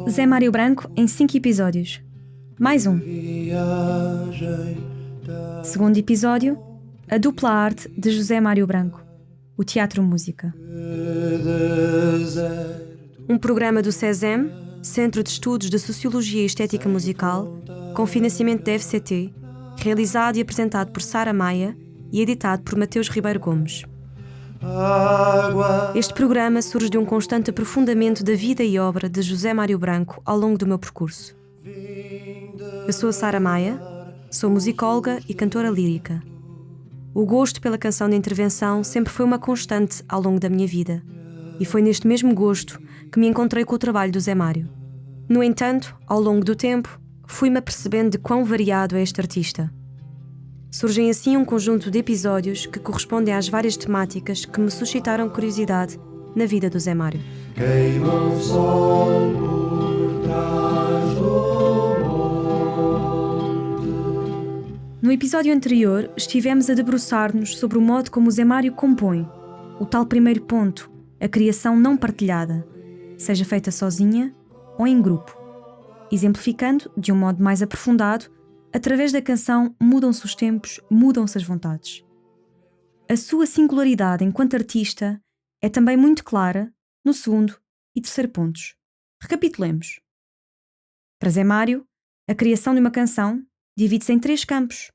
Zé Mário Branco em 5 episódios. Mais um. Segundo episódio, a dupla arte de José Mário Branco, o Teatro Música. Um programa do CESEM, Centro de Estudos de Sociologia e Estética Musical, com financiamento da FCT, realizado e apresentado por Sara Maia e editado por Mateus Ribeiro Gomes. Este programa surge de um constante aprofundamento da vida e obra de José Mário Branco ao longo do meu percurso. Eu sou a Sara Maia, sou musicóloga e cantora lírica. O gosto pela canção de intervenção sempre foi uma constante ao longo da minha vida, e foi neste mesmo gosto que me encontrei com o trabalho do Zé Mário. No entanto, ao longo do tempo, fui-me apercebendo de quão variado é este artista. Surgem assim um conjunto de episódios que correspondem às várias temáticas que me suscitaram curiosidade na vida do Zé Mário. Queima o sol por trás do monte. No episódio anterior, estivemos a debruçar-nos sobre o modo como o Zé Mário compõe, o tal primeiro ponto, a criação não partilhada, seja feita sozinha ou em grupo, exemplificando, de um modo mais aprofundado, através da canção mudam-se os tempos, mudam-se as vontades. A sua singularidade enquanto artista é também muito clara no segundo e terceiro pontos. Recapitulemos. Para Zé Mário, a criação de uma canção divide-se em 3 campos.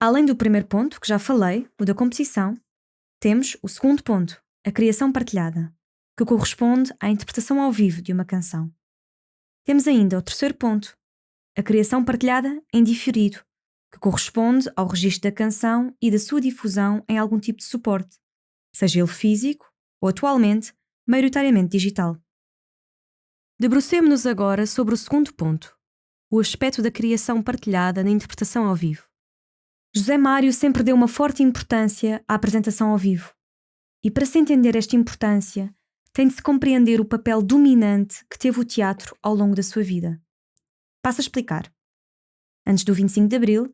Além do primeiro ponto, que já falei, o da composição, temos o segundo ponto, a criação partilhada, que corresponde à interpretação ao vivo de uma canção. Temos ainda o terceiro ponto, a criação partilhada em diferido, que corresponde ao registro da canção e da sua difusão em algum tipo de suporte, seja ele físico ou, atualmente, maioritariamente digital. Debrucemo-nos agora sobre o segundo ponto, o aspecto da criação partilhada na interpretação ao vivo. José Mário sempre deu uma forte importância à apresentação ao vivo, e para se entender esta importância, tem de se compreender o papel dominante que teve o teatro ao longo da sua vida. Passo a explicar. Antes do 25 de Abril,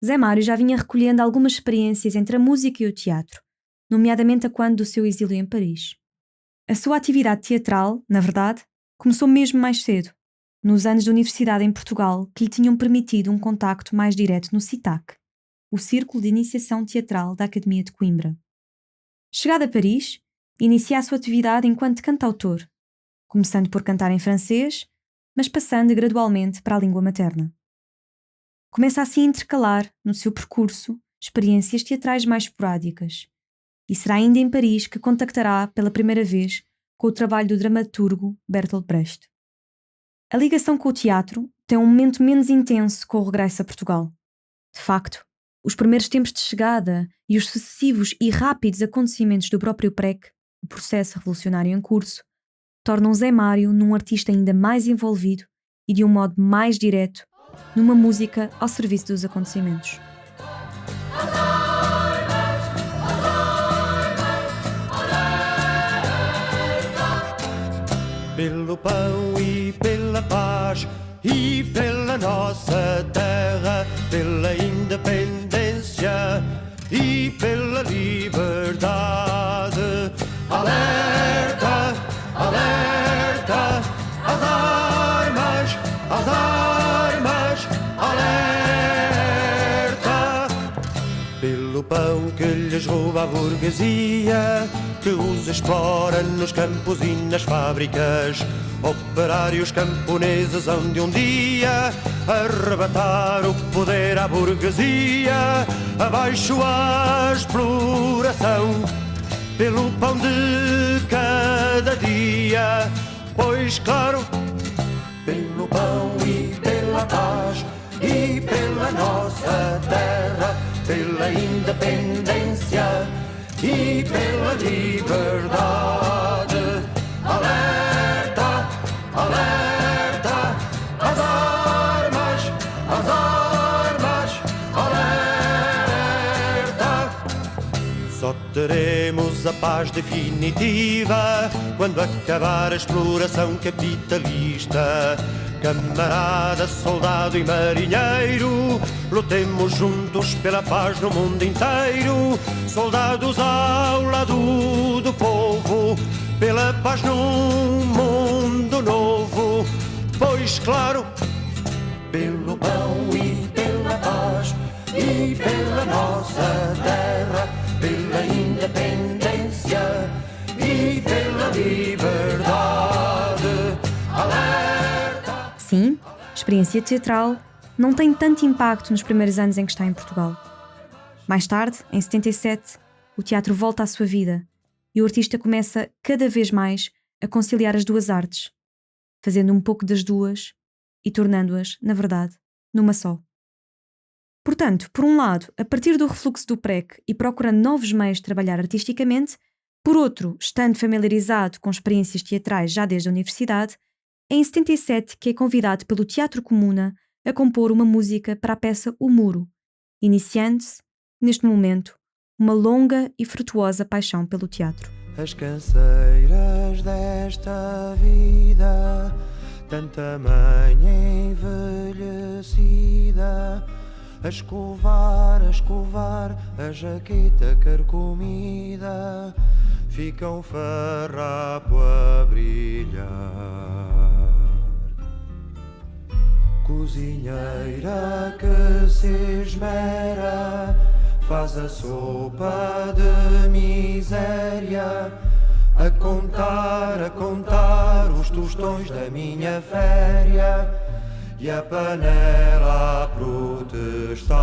Zé Mário já vinha recolhendo algumas experiências entre a música e o teatro, nomeadamente a quando do seu exílio em Paris. A sua atividade teatral, na verdade, começou mesmo mais cedo, nos anos de universidade em Portugal, que lhe tinham permitido um contacto mais direto no CITAC, o Círculo de Iniciação Teatral da Academia de Coimbra. Chegado a Paris, inicia a sua atividade enquanto cantautor, começando por cantar em francês, mas passando gradualmente para a língua materna. Começa assim a intercalar, no seu percurso, experiências teatrais mais esporádicas, e será ainda em Paris que contactará pela primeira vez com o trabalho do dramaturgo Bertolt Brecht. A ligação com o teatro tem um momento menos intenso com o regresso a Portugal. De facto, os primeiros tempos de chegada e os sucessivos e rápidos acontecimentos do próprio PREC, o processo revolucionário em curso, tornam Zé Mário num artista ainda mais envolvido e de um modo mais direto numa música ao serviço dos acontecimentos. Pelo pão e pela paz e pela nossa terra, pela independência e pela liberdade. Alerta, alerta, às armas, alerta. Pelo pão que lhes rouba a burguesia, que os explora nos campos e nas fábricas. Operários camponeses hão de um dia arrebatar o poder à burguesia. Abaixo a exploração, pelo pão de cada dia. Pois claro, pelo pão e pela paz e pela nossa terra, pela independência e pela liberdade. Alerta, alerta, às armas, alerta. Só teremos a paz definitiva quando acabar a exploração capitalista. Camarada, soldado e marinheiro, lutemos juntos pela paz no mundo inteiro. Soldados ao lado do povo, pela paz num mundo novo, pois claro, pelo pão e pela paz e pela nossa terra, pela independência e pela liberdade. Alerta! Sim, experiência teatral não tem tanto impacto nos primeiros anos em que está em Portugal. Mais tarde, em 77, o teatro volta à sua vida e o artista começa cada vez mais a conciliar as duas artes, fazendo um pouco das duas e tornando-as, na verdade, numa só. Portanto, por um lado, a partir do refluxo do PREC e procurando novos meios de trabalhar artisticamente, por outro, estando familiarizado com experiências teatrais já desde a universidade, é em 77 que é convidado pelo Teatro Comuna a compor uma música para a peça O Muro, iniciando-se, neste momento, uma longa e frutuosa paixão pelo teatro. As canseiras desta vida, tanta mãe envelhecida, a escovar a jaqueta carcomida, fica um farrapo a brilhar. Cozinheira que se esmera, faz a sopa de miséria, a contar os tostões da minha féria, e a panela a protestar.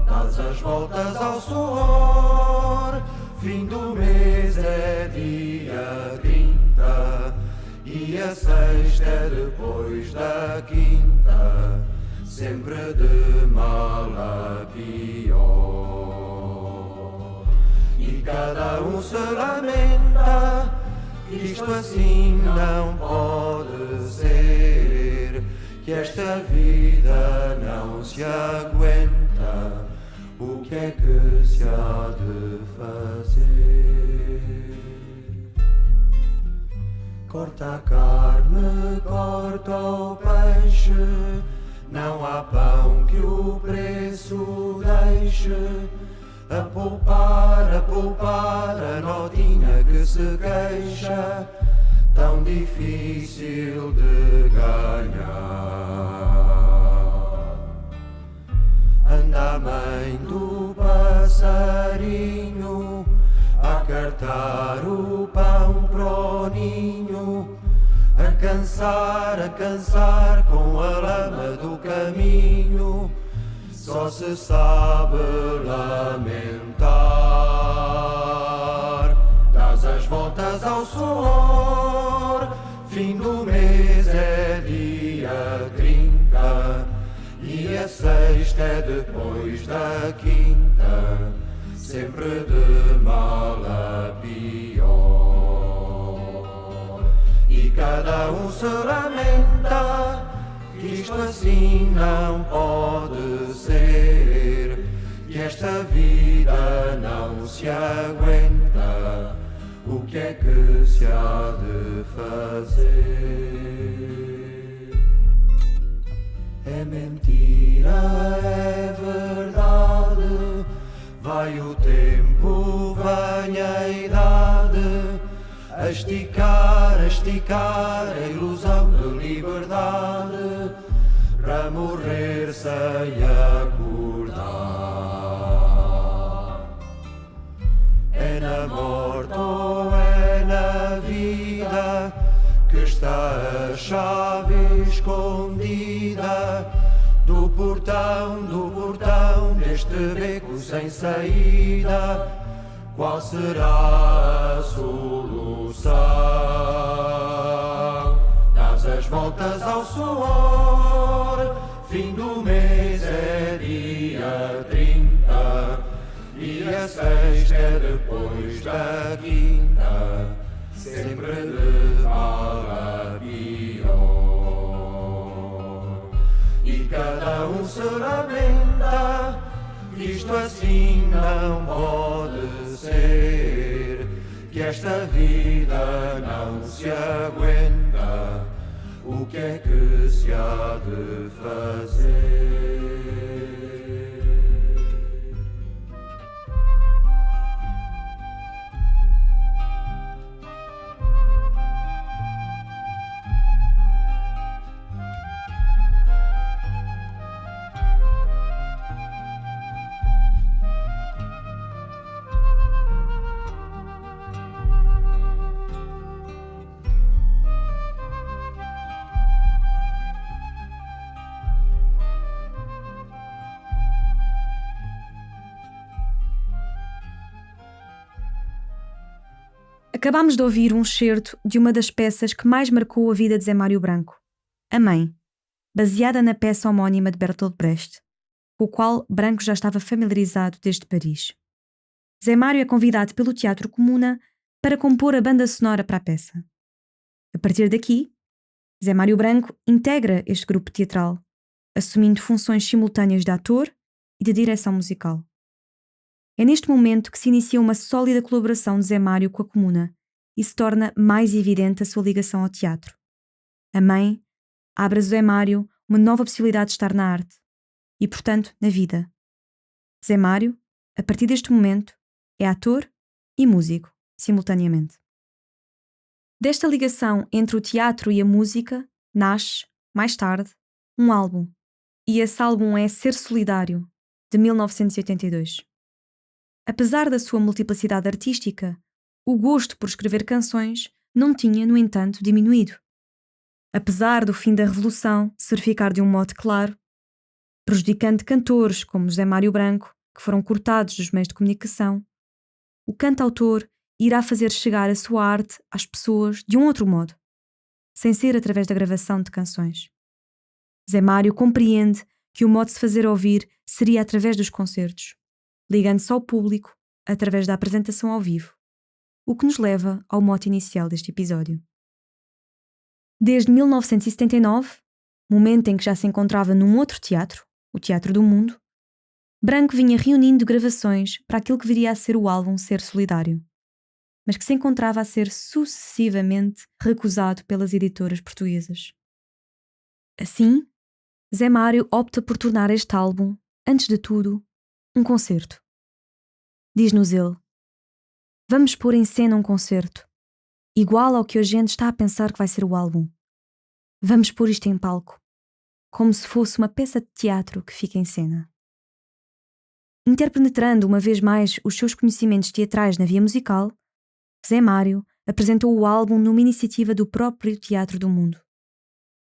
Dás as voltas ao suor, fim do mês é dia 30, e a sexta é depois da quinta, sempre de mal a pior. E cada um se lamenta, isto assim não pode ser, que esta vida não se aguenta, o que é que se há de fazer? Corta a carne, corta o peixe, não há pão que o preço deixe. A poupar a notinha que se queixa, tão difícil de ganhar. Anda a mãe do passarinho a cartar o pão pro ninho, a cansar com a lama do caminho, só se sabe lamentar. Dás as voltas ao suor, fim do mês é dia 30, e a sexta é depois da quinta, sempre de mal a pior. E cada um se lamenta, isto assim não pode ser, que esta vida não se aguenta, o que é que se há de fazer? É mentira, é verdade, vai o tempo, vem a idade, a esticar a ilusão de liberdade, para morrer sem acordar. É na morte ou é na vida que está a chave escondida do portão deste beco sem saída. Qual será a solução? Dás as voltas ao suor, fim do mês é dia 30, e a sexta é depois da quinta, sempre de mal a pior. E cada um se lamenta, isto assim não pode ser, que esta vida não se aguenta, o que é que se há de fazer? Acabámos de ouvir um excerto de uma das peças que mais marcou a vida de Zé Mário Branco, A Mãe, baseada na peça homónima de Bertolt Brecht, com o qual Branco já estava familiarizado desde Paris. Zé Mário é convidado pelo Teatro Comuna para compor a banda sonora para a peça. A partir daqui, Zé Mário Branco integra este grupo teatral, assumindo funções simultâneas de ator e de direção musical. É neste momento que se inicia uma sólida colaboração de Zé Mário com a Comuna e se torna mais evidente a sua ligação ao teatro. A Mãe abre a Zé Mário uma nova possibilidade de estar na arte e, portanto, na vida. Zé Mário, a partir deste momento, é ator e músico, simultaneamente. Desta ligação entre o teatro e a música nasce, mais tarde, um álbum, e esse álbum é Ser Solidário, de 1982. Apesar da sua multiplicidade artística, o gosto por escrever canções não tinha, no entanto, diminuído. Apesar do fim da Revolução se verificar de um modo claro, prejudicando cantores como José Mário Branco, que foram cortados dos meios de comunicação, o cantautor irá fazer chegar a sua arte às pessoas de um outro modo, sem ser através da gravação de canções. Zé Mário compreende que o modo de se fazer ouvir seria através dos concertos, ligando-se ao público através da apresentação ao vivo, o que nos leva ao mote inicial deste episódio. Desde 1979, momento em que já se encontrava num outro teatro, o Teatro do Mundo, Branco vinha reunindo gravações para aquilo que viria a ser o álbum Ser Solidário, mas que se encontrava a ser sucessivamente recusado pelas editoras portuguesas. Assim, Zé Mário opta por tornar este álbum, antes de tudo, um concerto. Diz-nos ele: vamos pôr em cena um concerto, igual ao que a gente está a pensar que vai ser o álbum. Vamos pôr isto em palco, como se fosse uma peça de teatro que fica em cena. Interpenetrando uma vez mais os seus conhecimentos teatrais na via musical, Zé Mário apresentou o álbum numa iniciativa do próprio Teatro do Mundo,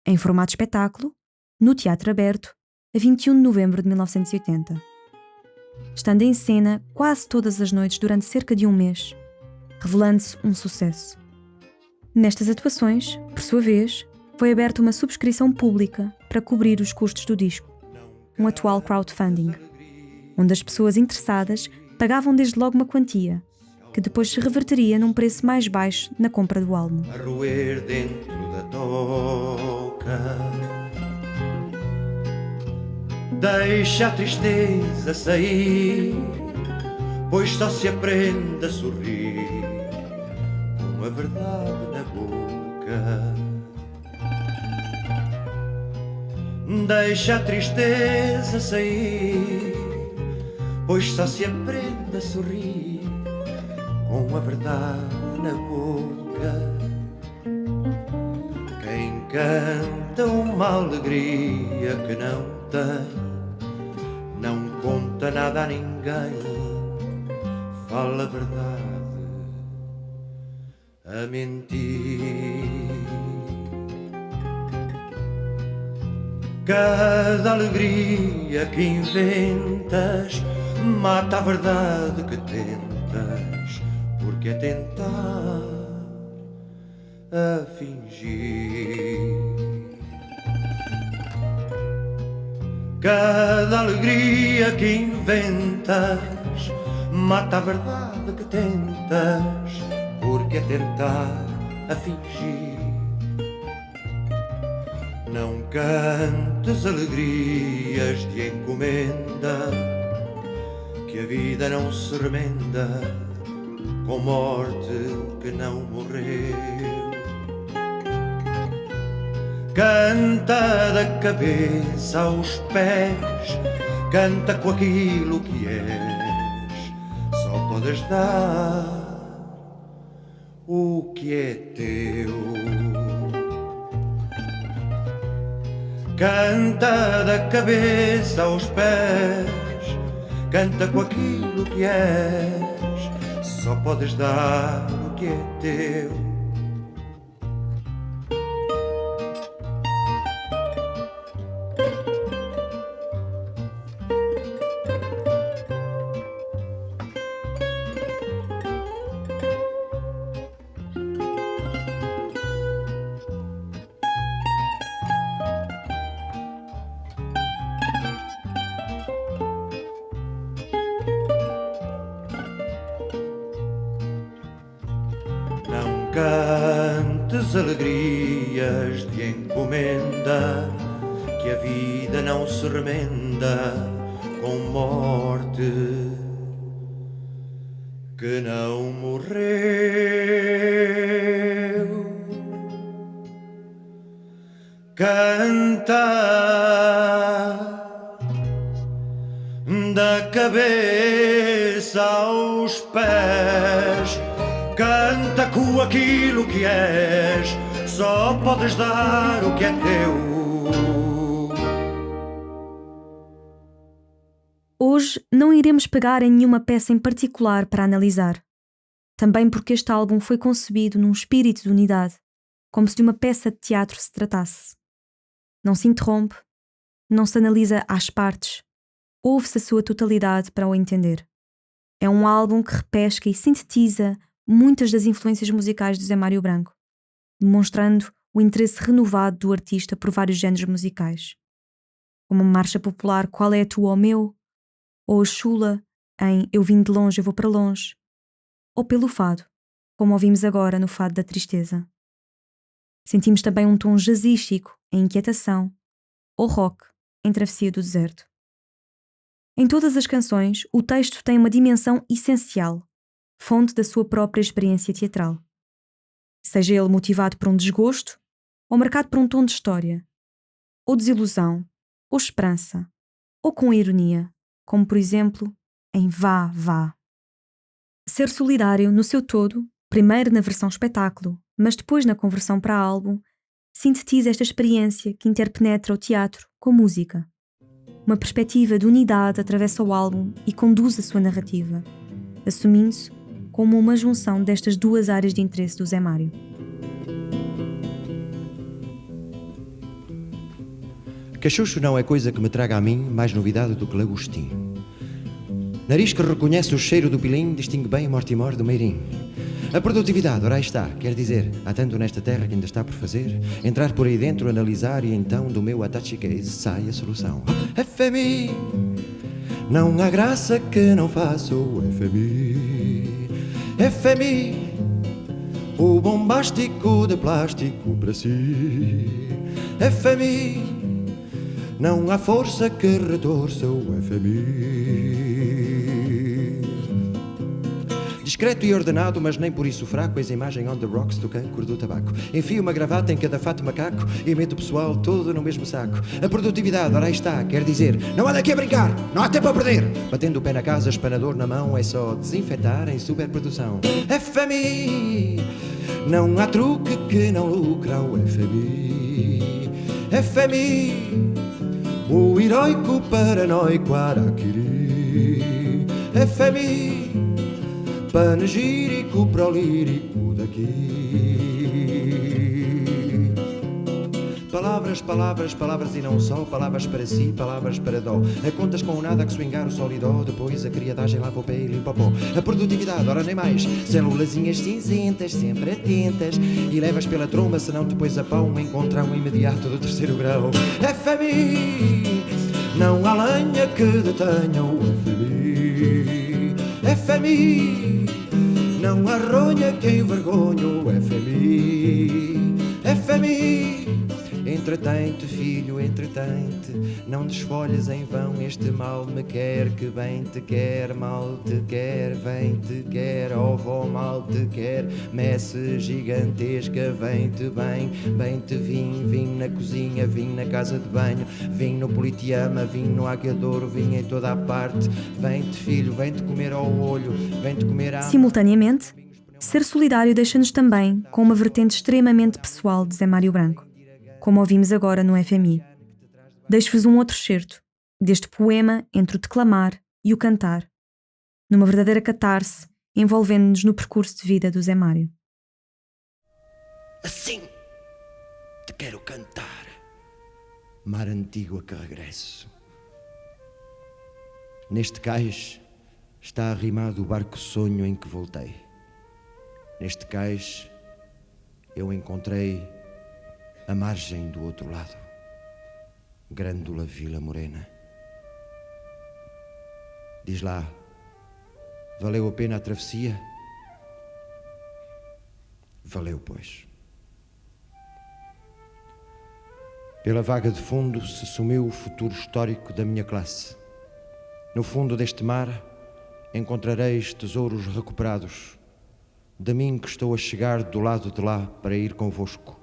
em formato de espetáculo, no Teatro Aberto, a 21 de novembro de 1980. Estando em cena quase todas as noites durante cerca de um mês, revelando-se um sucesso. Nestas atuações, por sua vez, foi aberta uma subscrição pública para cobrir os custos do disco, um atual crowdfunding, onde as pessoas interessadas pagavam desde logo uma quantia, que depois se reverteria num preço mais baixo na compra do álbum. A roer dentro da toca, deixa a tristeza sair, pois só se aprende a sorrir com a verdade na boca. Deixa a tristeza sair, pois só se aprende a sorrir com a verdade na boca. Quem canta uma alegria que não tem, não conta nada a ninguém, fala a verdade a mentir. Cada alegria que inventas mata a verdade que tentas, porque é tentar a fingir. Cada alegria que inventas mata a verdade que tentas, porque é tentar a fingir. Não cantes alegrias de encomenda, que a vida não se remenda com morte que não morreu. Canta da cabeça aos pés, canta com aquilo que és, só podes dar o que é teu. Canta da cabeça aos pés, canta com aquilo que és, só podes dar o que é teu. cantes alegrias de encomenda, que a vida não se remenda com morte, que não morreu. Canta da cabeça aos pés, canta com aquilo que és, só podes dar o que é teu. Hoje não iremos pegar em nenhuma peça em particular para analisar, também porque este álbum foi concebido num espírito de unidade, como se de uma peça de teatro se tratasse. Não se interrompe, não se analisa às partes, ouve-se a sua totalidade para o entender. É um álbum que repesca e sintetiza muitas das influências musicais de José Mário Branco, demonstrando o interesse renovado do artista por vários géneros musicais, como a marcha popular Qual é a tua ou meu, ou a chula em Eu vim de longe, eu vou para longe, ou pelo fado, como ouvimos agora no Fado da Tristeza. Sentimos também um tom jazzístico em Inquietação, ou rock em Travessia do Deserto. Em todas as canções, o texto tem uma dimensão essencial, fonte da sua própria experiência teatral. Seja ele motivado por um desgosto, ou marcado por um tom de história, ou desilusão, ou esperança, ou com ironia, como por exemplo em Vá, Vá. Ser solidário no seu todo, primeiro na versão espetáculo, mas depois na conversão para álbum, sintetiza esta experiência que interpenetra o teatro com música. Uma perspectiva de unidade atravessa o álbum e conduz a sua narrativa, assumindo-se como uma junção destas duas áreas de interesse do Zé Mário. Cachucho não é coisa que me traga a mim mais novidade do que lagostim. Nariz que reconhece o cheiro do pilim, distingue bem o mortimor do meirim. A produtividade, ora aí está, quer dizer, há tanto nesta terra que ainda está por fazer, entrar por aí dentro, analisar e então do meu attache case sai a solução. FMI, não há graça que não faça o FMI. FMI, o bombástico de plástico para si. FMI, não há força que retorça o FMI. Discreto e ordenado, mas nem por isso fraco, eis a imagem on the rocks do cancro do tabaco. Enfio uma gravata em cada fato macaco e meto o pessoal todo no mesmo saco. A produtividade, ora aí está, quer dizer, não há daqui a brincar, não há tempo a perder. Batendo o pé na casa, espanador na mão, é só desinfetar em superprodução. FMI, não há truque que não lucra o FMI. FMI, o heroico paranoico Araquiri. FMI, panegírico prolírico daqui. Palavras, palavras, palavras e não só, palavras para si, palavras para dó. A contas com o nada que swingar o sol e dó, depois a criadagem lava o pé e limpa o pó. A produtividade, ora nem mais, célulazinhas cinzentas, sempre atentas, e levas pela tromba, senão depois a pão encontrar um imediato do terceiro grau. FMI, não há lenha que detenha o FMI. FMI, não há ronha que envergonhe o FMI. FMI, entretém-te, filho, entretém-te, não desfolhes em vão, este mal me quer, que bem te quer, mal te quer, vem te quer, ó vó, mal te quer, messe gigantesca, vem-te bem, bem-te vim na cozinha, vim na casa de banho, vim no Politeama, vim no Aguedouro, vim em toda a parte, vem-te, filho, vem-te comer ao olho, vem-te comer à... Simultaneamente, ser solidário deixa-nos também com uma vertente extremamente pessoal de Zé Mário Branco, como ouvimos agora no FMI. Deixo-vos um outro excerto deste poema entre o declamar e o cantar, numa verdadeira catarse, envolvendo-nos no percurso de vida do Zé Mário. Assim te quero cantar, mar antigo a que regresso. Neste cais está arrimado o barco sonho em que voltei. Neste cais eu encontrei a margem do outro lado, Grândola Vila Morena. Diz lá, valeu a pena a travessia? Valeu, pois. Pela vaga de fundo se sumiu o futuro histórico da minha classe. No fundo deste mar encontrareis tesouros recuperados, de mim que estou a chegar do lado de lá para ir convosco.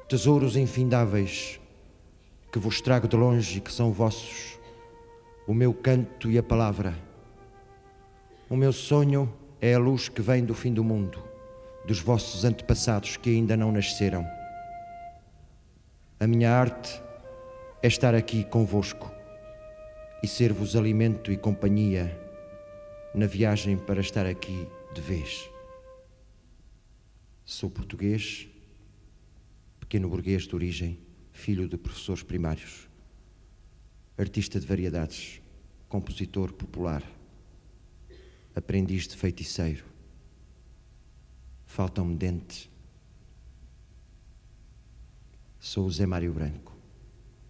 Tesouros infindáveis que vos trago de longe e que são vossos, o meu canto e a palavra. O meu sonho é a luz que vem do fim do mundo, dos vossos antepassados que ainda não nasceram. A minha arte é estar aqui convosco e ser-vos alimento e companhia na viagem para estar aqui de vez. Sou português, pequeno burguês de origem, filho de professores primários, artista de variedades, compositor popular, aprendiz de feiticeiro. Faltam-me dentes. Sou o Zé Mário Branco,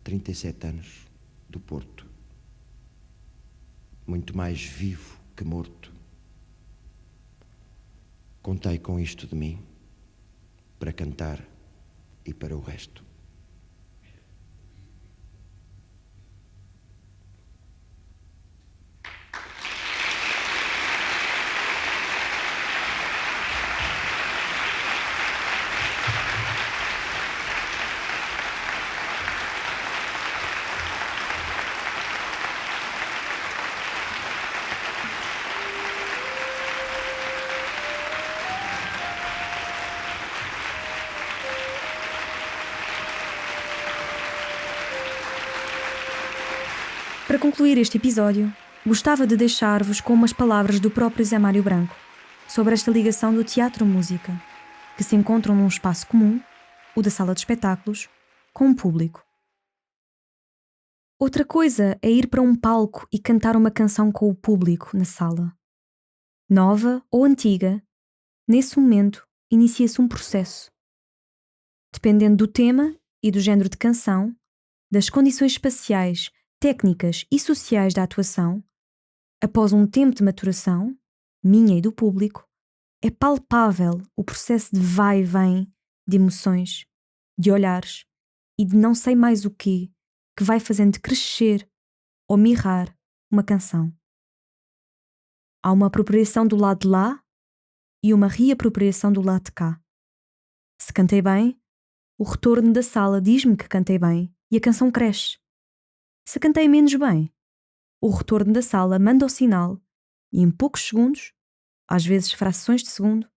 37 anos, do Porto. Muito mais vivo que morto. Contei com isto de mim, para cantar e para o resto. Para concluir este episódio, gostava de deixar-vos com umas palavras do próprio Zé Mário Branco sobre esta ligação do teatro-música, que se encontram num espaço comum, o da sala de espetáculos, com o público. Outra coisa é ir para um palco e cantar uma canção com o público na sala. Nova ou antiga, nesse momento inicia-se um processo. Dependendo do tema e do género de canção, das condições espaciais, técnicas e sociais da atuação, após um tempo de maturação, minha e do público, é palpável o processo de vai e vem de emoções, de olhares e de não sei mais o quê, que vai fazendo crescer ou mirrar uma canção. Há uma apropriação do lado de lá e uma reapropriação do lado de cá. Se cantei bem, o retorno da sala diz-me que cantei bem e a canção cresce. Se cantei menos bem, o retorno da sala manda o sinal e em poucos segundos, às vezes frações de segundo,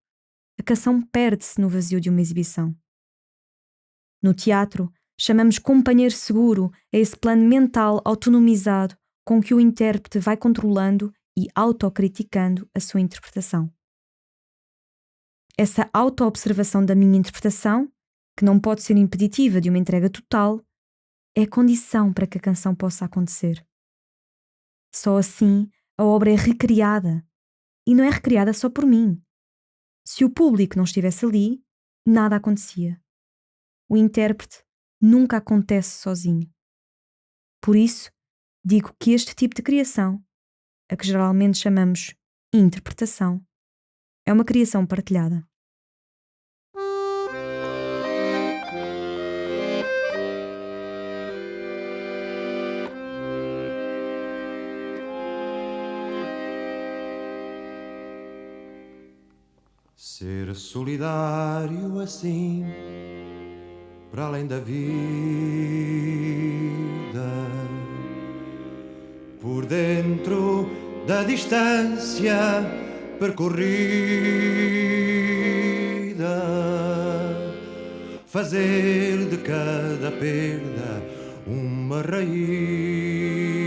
a canção perde-se no vazio de uma exibição. No teatro, chamamos companheiro seguro a esse plano mental autonomizado com que o intérprete vai controlando e autocriticando a sua interpretação. Essa auto-observação da minha interpretação, que não pode ser impeditiva de uma entrega total, é a condição para que a canção possa acontecer. Só assim a obra é recriada, e não é recriada só por mim. Se o público não estivesse ali, nada acontecia. O intérprete nunca acontece sozinho. Por isso, digo que este tipo de criação, a que geralmente chamamos interpretação, é uma criação partilhada. Ser solidário assim, para além da vida, por dentro da distância percorrida, fazer de cada perda uma raiz.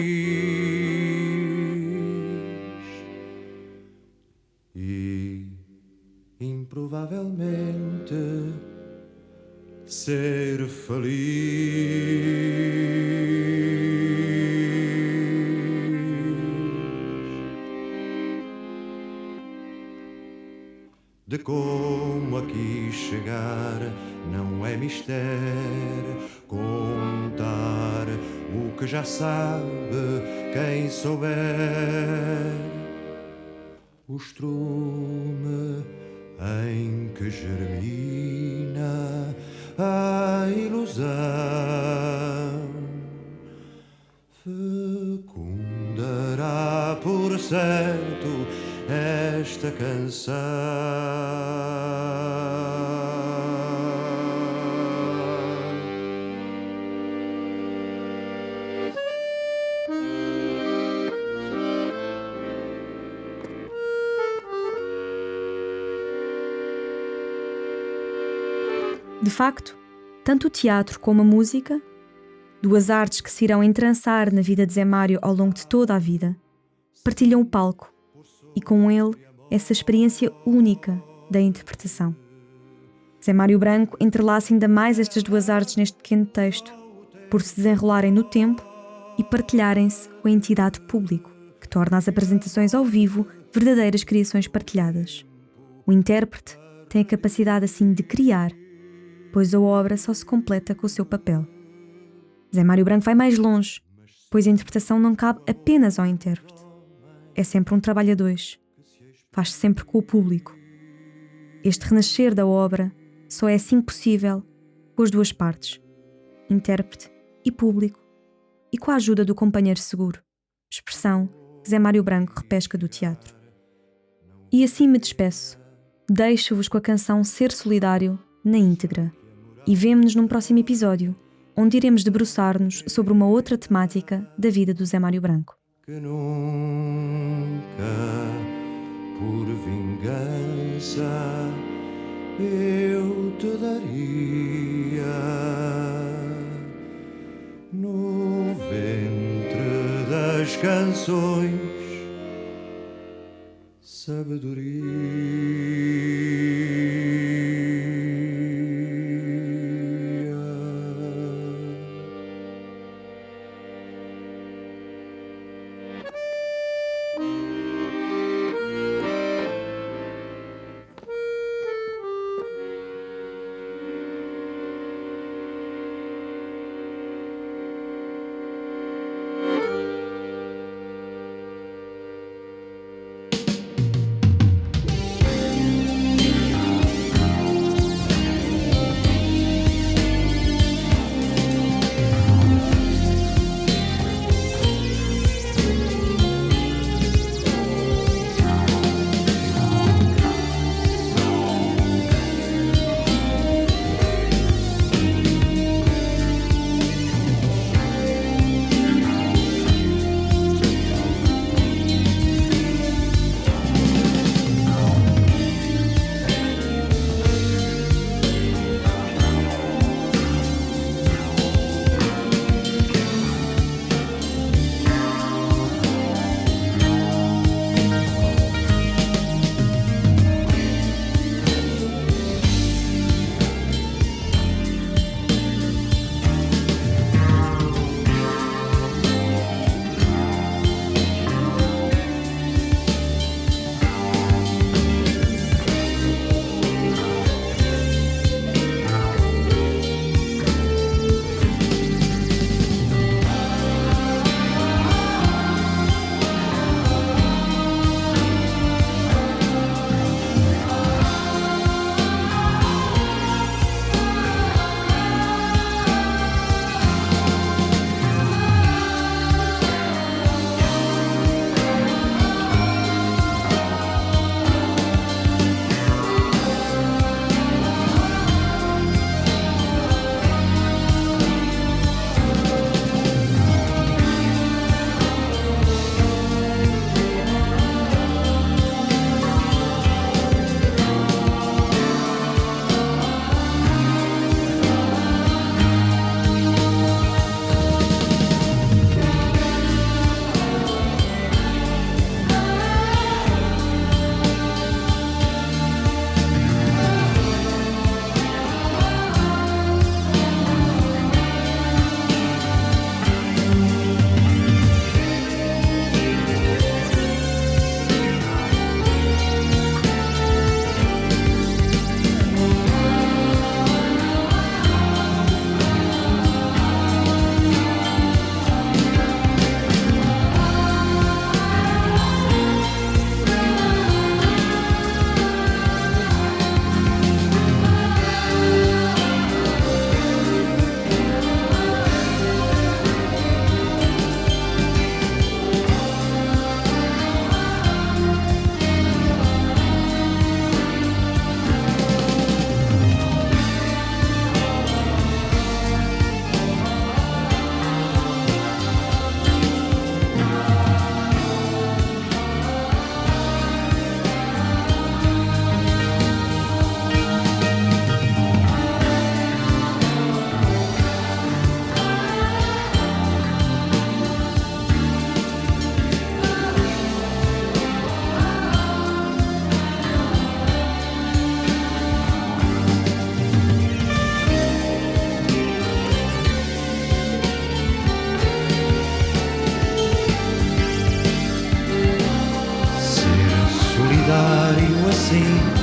Provavelmente ser feliz. De como aqui chegar não é mistério, contar o que já sabe quem souber. O estrume em que germina a ilusão, fecundará por certo esta canção. De facto, tanto o teatro como a música, duas artes que se irão entrançar na vida de Zé Mário ao longo de toda a vida, partilham o palco e com ele essa experiência única da interpretação. Zé Mário Branco entrelaça ainda mais estas duas artes neste pequeno texto, por se desenrolarem no tempo e partilharem-se com a entidade público, que torna as apresentações ao vivo verdadeiras criações partilhadas. O intérprete tem a capacidade assim de criar, pois a obra só se completa com o seu papel. Zé Mário Branco vai mais longe, pois a interpretação não cabe apenas ao intérprete. É sempre um trabalho a dois. Faz-se sempre com o público. Este renascer da obra só é assim possível com as duas partes, intérprete e público, e com a ajuda do companheiro seguro, expressão que Zé Mário Branco repesca do teatro. E assim me despeço. Deixo-vos com a canção Ser Solidário na íntegra. E vemo-nos num próximo episódio, onde iremos debruçar-nos sobre uma outra temática da vida do Zé Mário Branco. Que nunca, por vingança, eu te daria no ventre das canções sabedoria. assim.